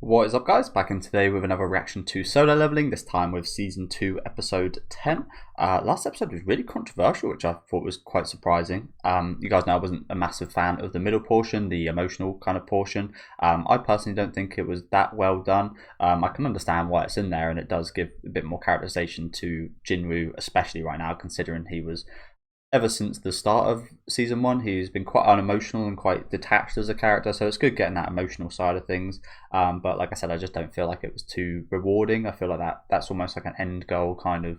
What is up, guys? Back in today with another reaction to Solo Leveling, this time with Season 2, Episode 10. Last episode was really controversial, which I thought was quite surprising. You guys know I wasn't a massive fan of the middle portion, the emotional kind of portion. I personally don't think it was that well done. I can understand why it's in there, and it does give a bit more characterization to Jinwoo, especially right now, considering he was ever since the start of season 1, he's been quite unemotional and quite detached as a character, so it's good getting that emotional side of things. But like I said, I just don't feel like it was too rewarding. I feel like that's almost like an end goal, kind of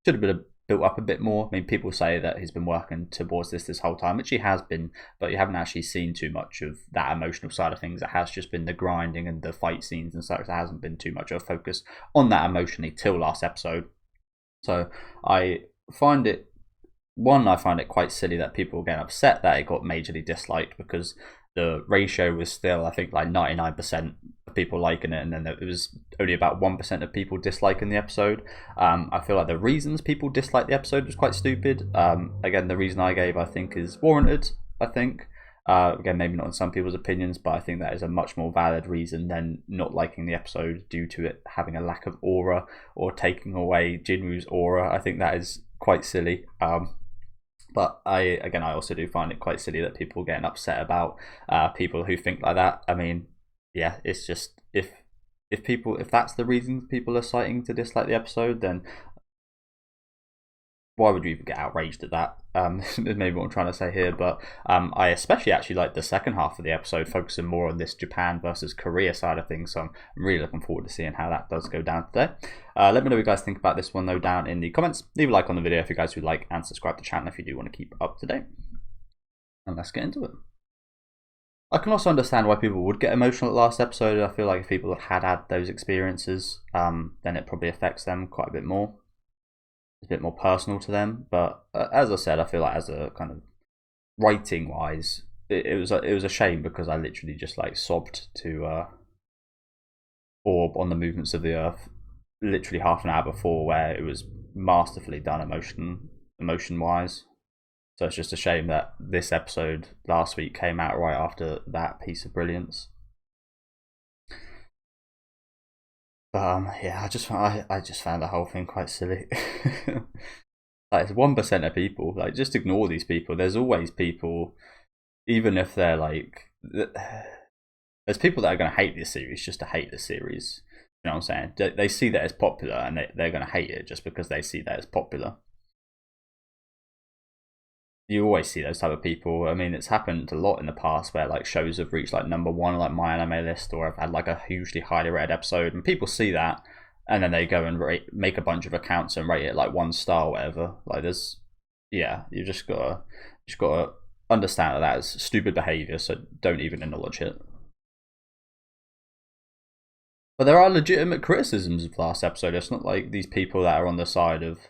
should have been built up a bit more. I mean, people say that he's been working towards this whole time, which he has been, but you haven't actually seen too much of that emotional side of things. It has just been the grinding and the fight scenes and such. There hasn't been too much of a focus on that emotionally till last episode. So I find it I find it quite silly that people get upset that it got majorly disliked, because the ratio was still, I think, like 99% of people liking it, and then it was only about 1% of people disliking the episode. I feel like the reasons people disliked the episode was quite stupid. Again, the reason I gave, I think, is warranted. I think. Again, maybe not in some people's opinions, but I think that is a much more valid reason than not liking the episode due to it having a lack of aura or taking away Jinwoo's aura. I think that is quite silly. But I also do find it quite silly that people are getting upset about people who think like that. I mean, yeah, it's just if that's the reason people are citing to dislike the episode, then why would you even get outraged at that? Is maybe what I'm trying to say here. But I especially actually like the second half of the episode, focusing more on this Japan versus Korea side of things. So I'm really looking forward to seeing how that does go down today. Let me know what you guys think about this one, though, down in the comments. Leave a like on the video if you guys would like, and subscribe to the channel if you do want to keep up to date. And let's get into it. I can also understand why people would get emotional at last episode. I feel like if people have had those experiences, then it probably affects them quite a bit more. It's a bit more personal to them. But as I said, I feel like as a kind of writing wise, it was a shame, because I literally just like sobbed to Orb on the movements of the Earth literally half an hour before, where it was masterfully done emotion wise. So it's just a shame that this episode last week came out right after that piece of brilliance. Yeah, I just found the whole thing quite silly. Like, it's 1% of people. Like, just ignore these people. There's always people, even if they're like, there's people that are going to hate this series just to hate the series. You know what I'm saying? They see that it's popular, and they're going to hate it just because they see that it's popular. You always see those type of people. I mean, it's happened a lot in the past where like shows have reached like #1 like My Anime List, or have had like a hugely highly rated episode, and people see that, and then they go and make a bunch of accounts and rate it like 1 star or whatever. Like, there's, yeah, you just gotta understand that that is stupid behavior, so don't even acknowledge it. But there are legitimate criticisms of last episode. It's not like these people that are on the side of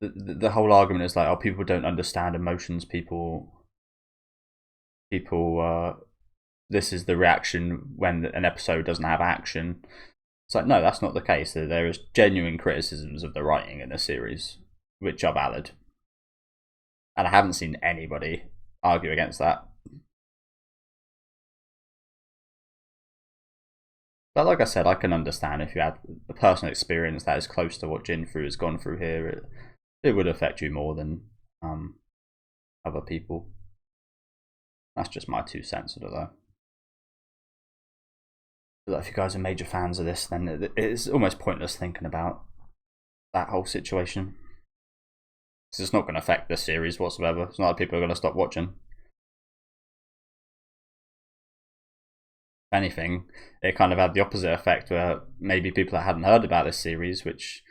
the whole argument is like, oh, people don't understand emotions. People, this is the reaction when an episode doesn't have action. It's like, no, that's not the case. There is genuine criticisms of the writing in the series, which are valid, and I haven't seen anybody argue against that. But like I said, I can understand if you had a personal experience that is close to what Jinfu has gone through here, it would affect you more than other people. That's just my 2 cents of it, though. If you guys are major fans of this, then it's almost pointless thinking about that whole situation. Because it's not going to affect the series whatsoever. It's not like people are going to stop watching. If anything, it kind of had the opposite effect, where maybe people that hadn't heard about this series, which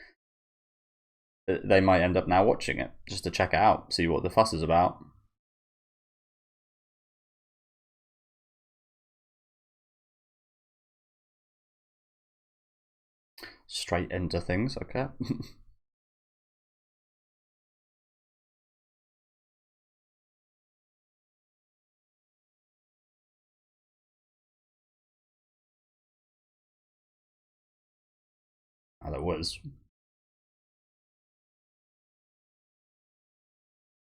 they might end up now watching it just to check it out, see what the fuss is about. Straight into things, okay. Oh, there was.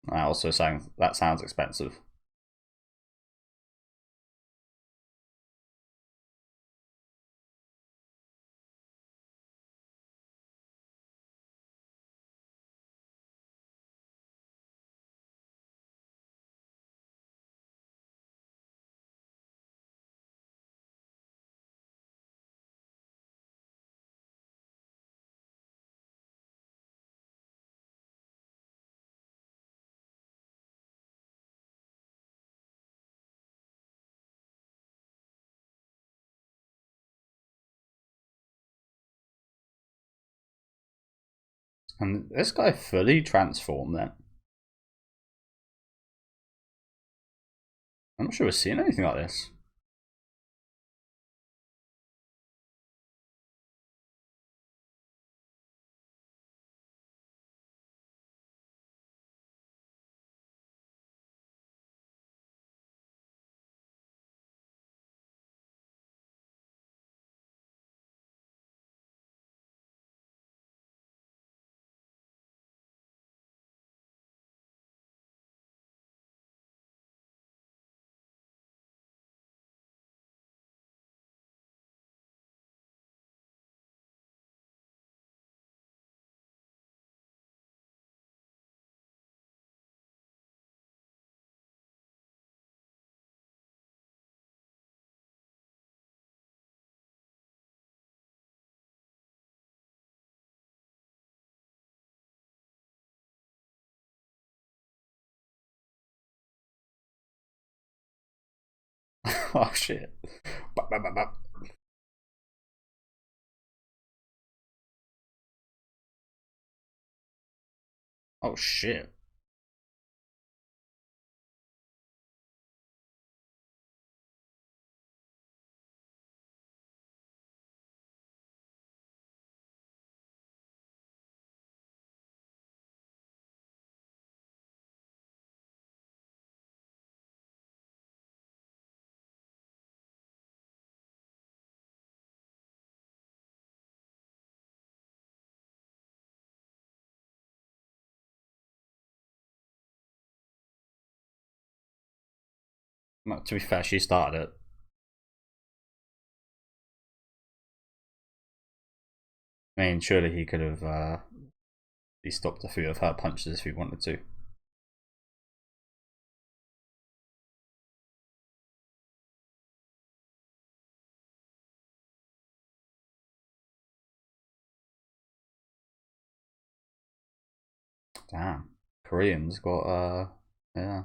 I also saying that sounds expensive. And this guy fully transformed then. I'm not sure we're seeing anything like this. Oh shit. Oh shit. Well, to be fair, she started it. I mean, surely he could have he stopped a few of her punches if he wanted to. Damn. Koreans got yeah.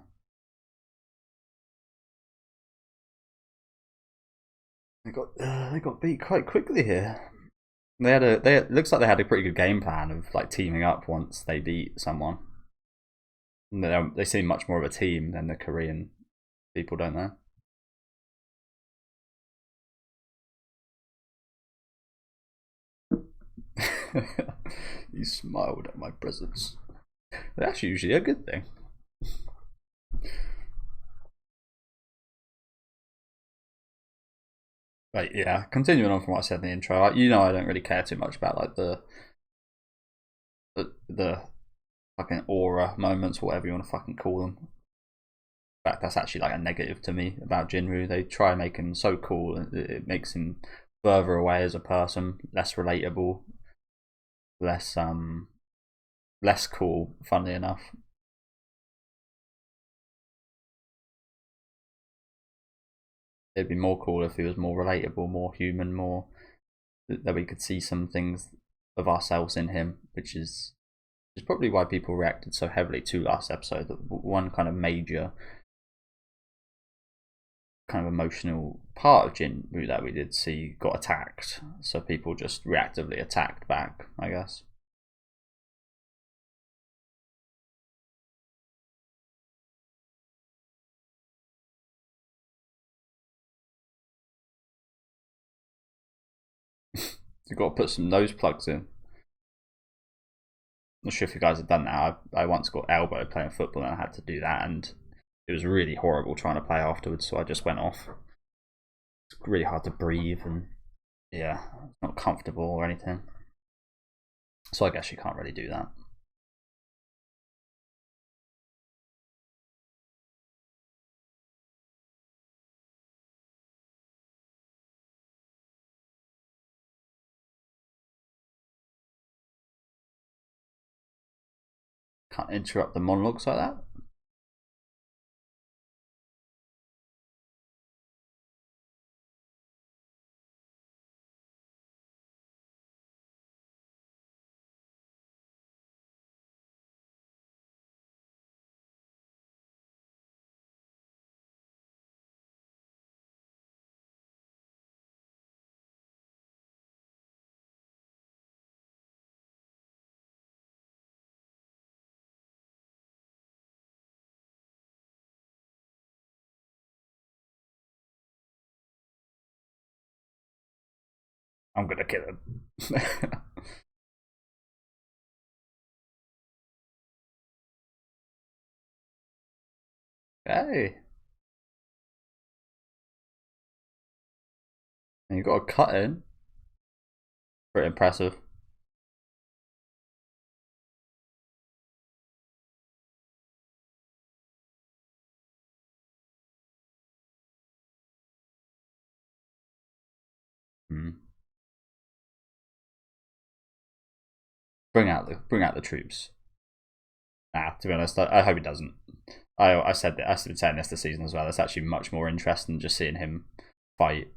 They got beat quite quickly here. It looks like they had a pretty good game plan of like teaming up once they beat someone. They seem much more of a team than the Korean people, don't they? You smiled at my presence. That's usually a good thing. Right, yeah. Continuing on from what I said in the intro, you know I don't really care too much about like the fucking aura moments, whatever you want to fucking call them. In fact, that's actually like a negative to me about Jinwoo. They try and make him so cool, and it makes him further away as a person, less relatable, less cool. Funnily enough, it'd be more cool if he was more relatable, more human, more that we could see some things of ourselves in him, which is probably why people reacted so heavily to last episode. One kind of major kind of emotional part of Jinwoo that we did see got attacked, so people just reactively attacked back, I guess. You've got to put some nose plugs in. I'm not sure if you guys have done that. I once got elbowed playing football and I had to do that, and it was really horrible trying to play afterwards, so I just went off. It's really hard to breathe, and yeah, it's not comfortable or anything. So I guess you can't really do that. Can't interrupt the monologues like that. I'm gonna kill him. Hey, and you got a cut in. Pretty impressive. Hmm. Bring out the troops. Nah, to be honest, I hope he doesn't. I said that I've been saying this season as well. It's actually much more interesting just seeing him fight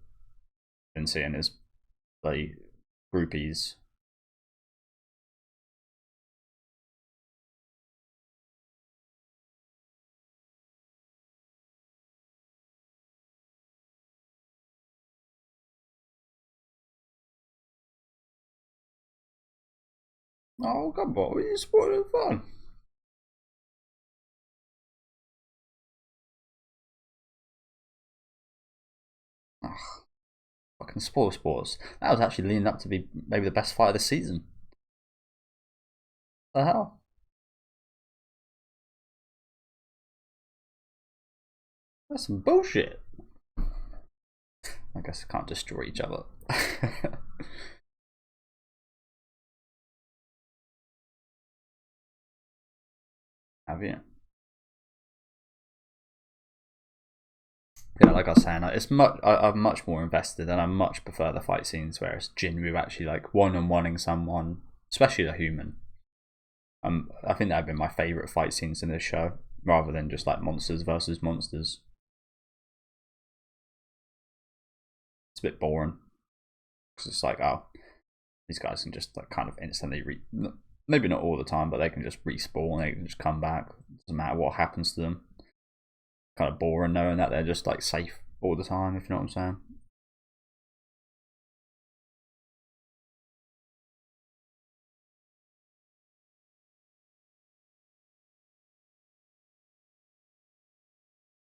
than seeing his like groupies. Oh come on, you spoiling fun. Ugh, fucking spoil sports. That was actually leading up to be maybe the best fight of the season. The hell? That's some bullshit. I guess I can't destroy each other. Have you? Yeah, like I was saying, it's much. I'm much more invested, and I much prefer the fight scenes where it's Jinru actually like one-on-oneing someone, especially a human. I think that have been my favorite fight scenes in this show, rather than just like monsters versus monsters. It's a bit boring because it's like, oh, these guys can just like kind of instantly maybe not all the time, but they can just respawn. They can just come back. It doesn't matter what happens to them. Kind of boring knowing that they're just like safe all the time. If you know what I'm saying.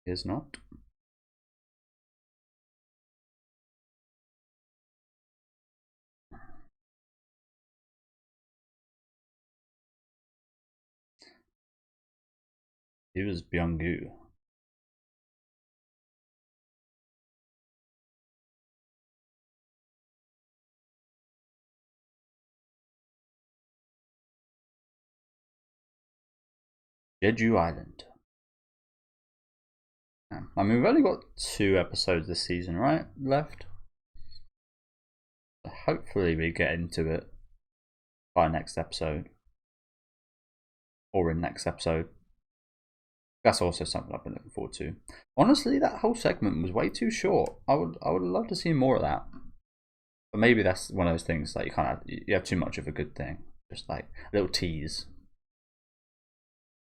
Is not. It was Byung-gu. Jeju Island. Yeah. I mean, we've only got 2 episodes this season, right? Left. So hopefully, we get into it by next episode or in next episode. That's also something I've been looking forward to. Honestly, that whole segment was way too short. I would love to see more of that. But maybe that's one of those things like you have too much of a good thing. Just like a little tease.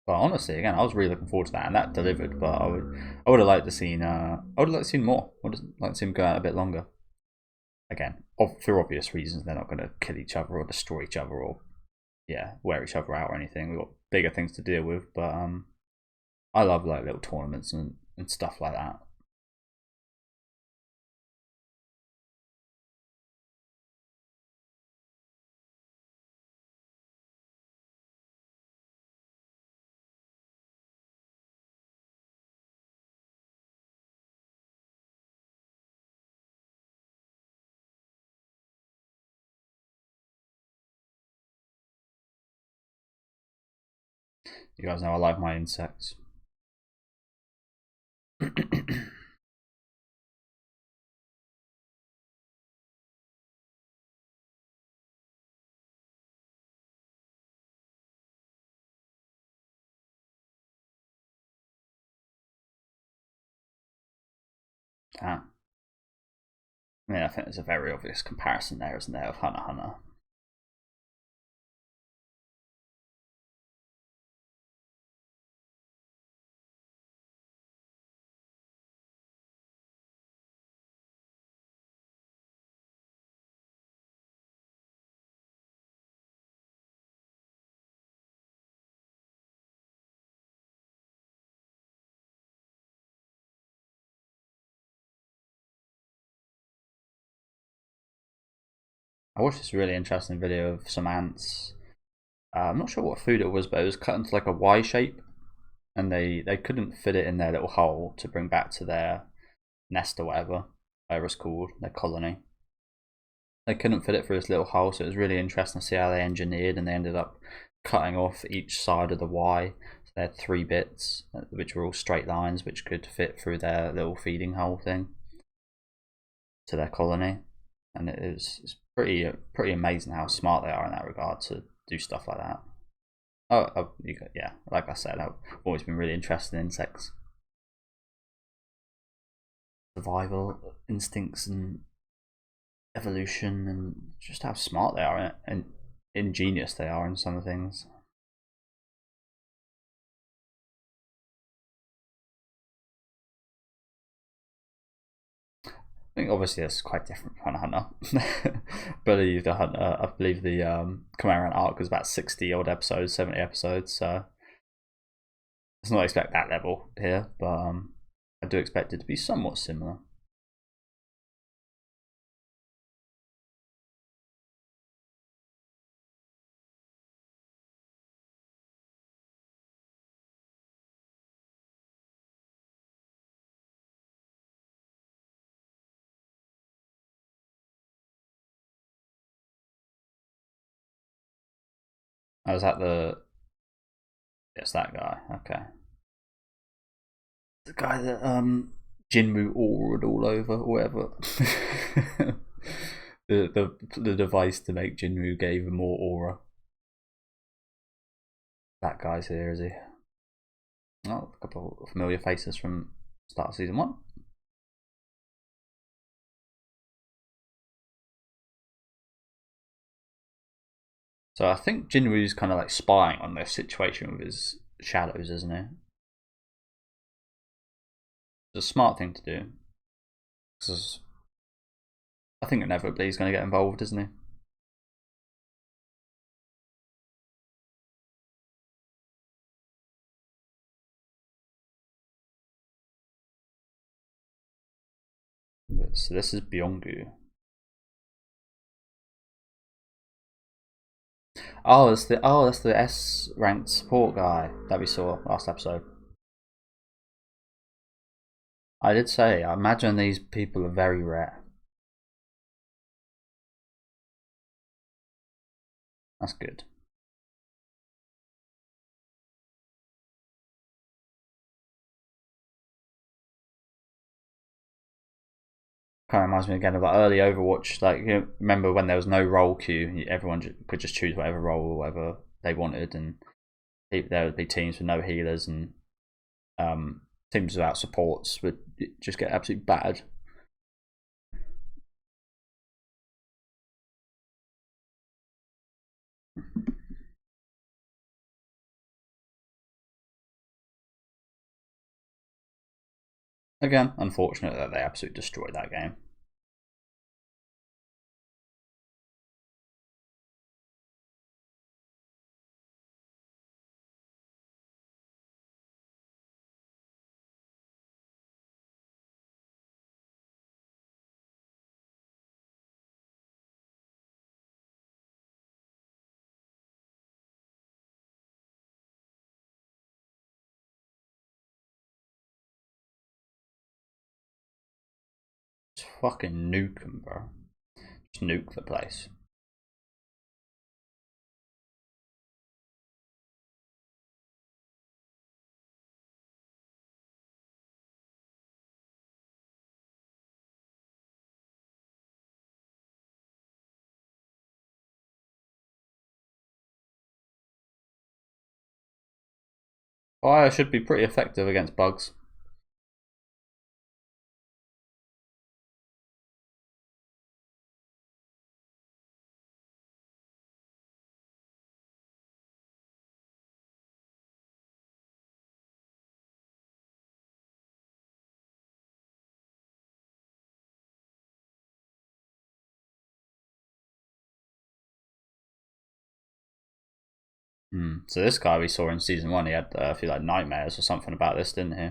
But honestly, again, I was really looking forward to that, and that delivered. But I would have liked to seen I would have liked to see more. I would have liked to see him go out a bit longer. Again, for obvious reasons, they're not going to kill each other or destroy each other or wear each other out or anything. We've got bigger things to deal with. But I love like little tournaments and stuff like that. You guys know I like my insects. Damn. I mean, I think there's a very obvious comparison there, isn't there, of Hunter x Hunter. I watched this really interesting video of some ants. I'm not sure what food it was, but it was cut into like a Y shape, and they couldn't fit it in their little hole to bring back to their nest or whatever it's called, their colony. They couldn't fit it through this little hole, so it was really interesting to see how they engineered, and they ended up cutting off each side of the Y. So they had 3 bits, which were all straight lines, which could fit through their little feeding hole thing to their colony. And it's pretty amazing how smart they are in that regard to do stuff like that. Yeah, like I said, I've always been really interested in insects, survival instincts, and evolution, and just how smart they are and ingenious they are in some things. I think obviously that's quite different from Hunter. I believe the Command arc was about 60 odd episodes, 70 episodes, so let's not expect that level here, but I do expect it to be somewhat similar. I was at the. It's that guy. Okay. The guy that Jinwoo auraed all over, or whatever. the device to make Jinwoo gave him more aura. That guy's here, is he? Oh, a couple of familiar faces from start of season 1. So I think Jinwoo's kind of like spying on this situation with his shadows, isn't he? It's a smart thing to do, because I think inevitably he's going to get involved, isn't he? So this is Byunggu. That's the S ranked support guy that we saw last episode. I did say, I imagine these people are very rare. That's good. Kind of reminds me again of like early Overwatch. Like, remember when there was no role queue, everyone could just choose whatever role or whatever they wanted, and there would be teams with no healers, and teams without supports would just get absolutely battered. Again, unfortunate that they absolutely destroyed that game. Just fucking nuke them, bro. Just nuke the place. Fire should be pretty effective against bugs. So this guy we saw in season 1, he had a few like nightmares or something about this, didn't he?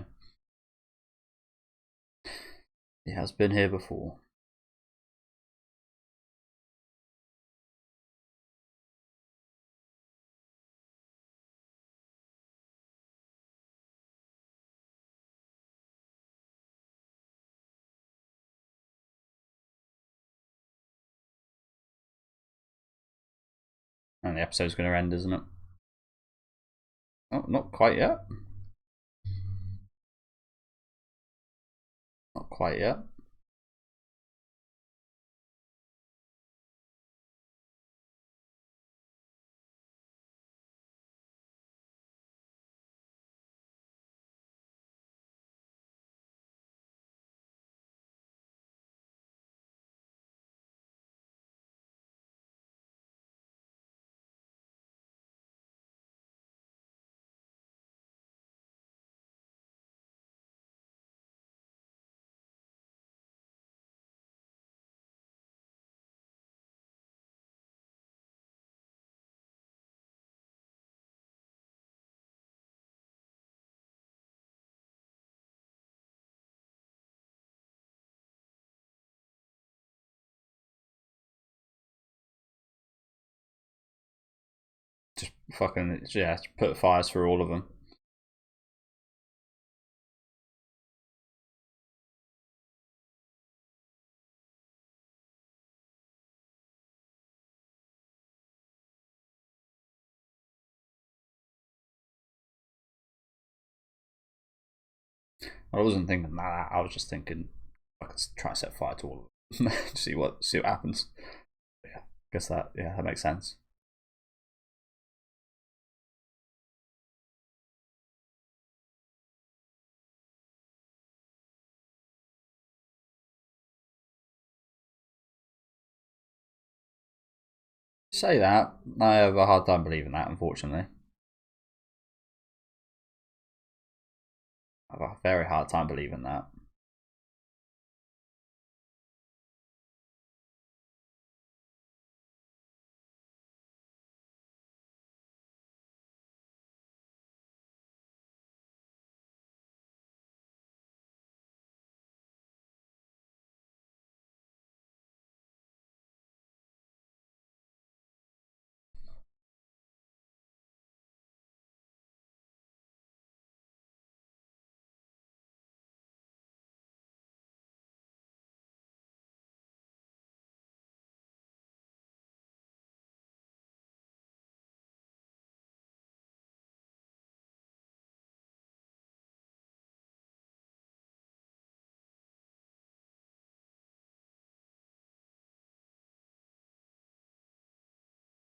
He has been here before. And the episode's going to end, isn't it? Oh, not quite yet. Not quite yet. Just fucking, yeah, put fires through all of them. I wasn't thinking that. I was just thinking I could try and set fire to all of them. see what happens. But yeah, guess that makes sense. Say that. I have a hard time believing that, unfortunately. I have a very hard time believing that.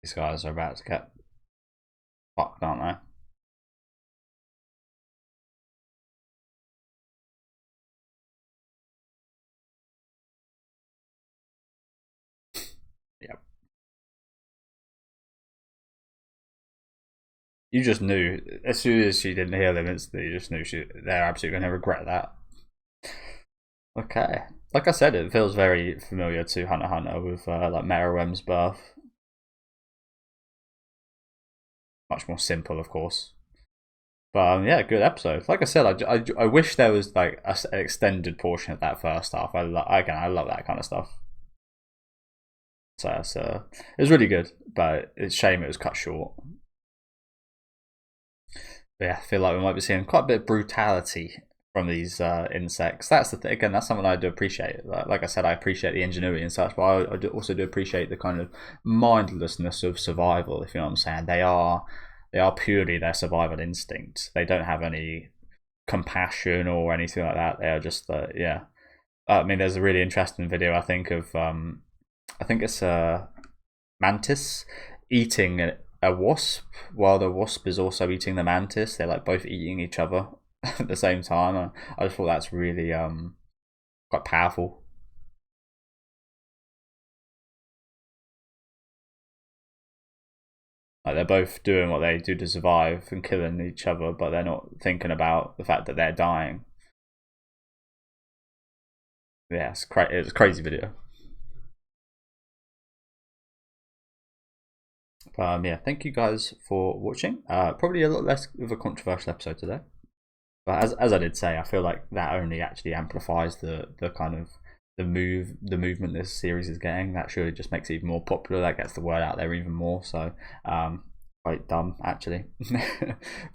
These guys are about to get fucked, aren't they? Yep. You just knew as soon as she didn't hear them instantly. You just knew they're absolutely going to regret that. Okay, like I said, it feels very familiar to Hunter x Hunter with like Meruem's birth. Much more simple, of course. But yeah, good episode. Like I said, I wish there was like an extended portion of that first half. I love that kind of stuff. So it was really good, but it's a shame it was cut short. But yeah, I feel like we might be seeing quite a bit of brutality from these insects. That's the thing. Again, that's something I do appreciate. Like I said, I appreciate the ingenuity and such, but I also do appreciate the kind of mindlessness of survival. If you know what I'm saying, they are purely their survival instinct. They don't have any compassion or anything like that. They are just yeah. I mean, there's a really interesting video I think of I think it's a mantis eating a wasp while the wasp is also eating the mantis. They're like both eating each other at the same time. I just thought that's really quite powerful. Like they're both doing what they do to survive and killing each other, but they're not thinking about the fact that they're dying. Yeah, it's a crazy video. Yeah, thank you guys for watching. Probably a lot less of a controversial episode today, but as I did say, I feel like that only actually amplifies the kind of movement this series is getting. That surely just makes it even more popular. That gets the word out there even more. So quite dumb actually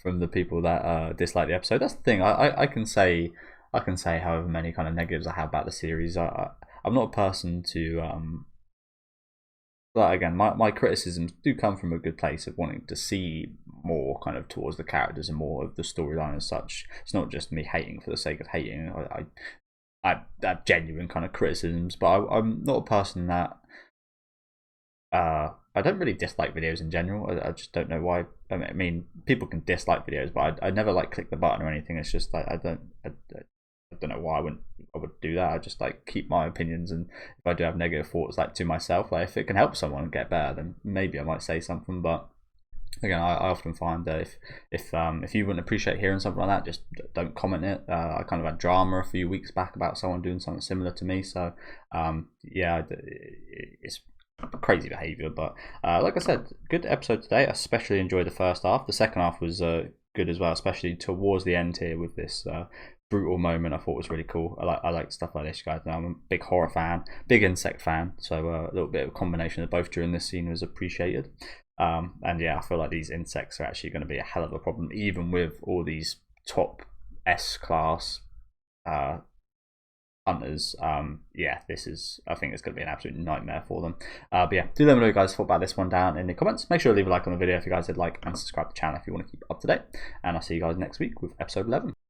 from the people that dislike the episode. That's the thing. I can say however many kind of negatives I have about the series. I'm not a person to But again, my criticisms do come from a good place of wanting to see more kind of towards the characters and more of the storyline as such. It's not just me hating for the sake of hating. I have genuine kind of criticisms, but I'm not a person that I don't really dislike videos in general. I just don't know why. I mean, people can dislike videos, but I never like click the button or anything. It's just like I don't know why I would do that. I just like keep my opinions, and if I do have negative thoughts like to myself, like if it can help someone get better, then maybe I might say something. But again, I often find that if you wouldn't appreciate hearing something like that, just don't comment it. I kind of had drama a few weeks back about someone doing something similar to me, so yeah, it's crazy behavior. But like I said, good episode today. I especially enjoyed the first half. The second half was good as well, especially towards the end here with this brutal moment. I thought was really cool. I like stuff like this, you guys know I'm a big horror fan, big insect fan, so a little bit of a combination of both during this scene was appreciated. And yeah, I feel like these insects are actually going to be a hell of a problem, even with all these top S class hunters. Yeah, I think it's going to be an absolute nightmare for them. But yeah, do let me know what you guys thought about this one down in the comments. Make sure to leave a like on the video if you guys did like, and subscribe to the channel if you want to keep up to date. And I'll see you guys next week with episode 11.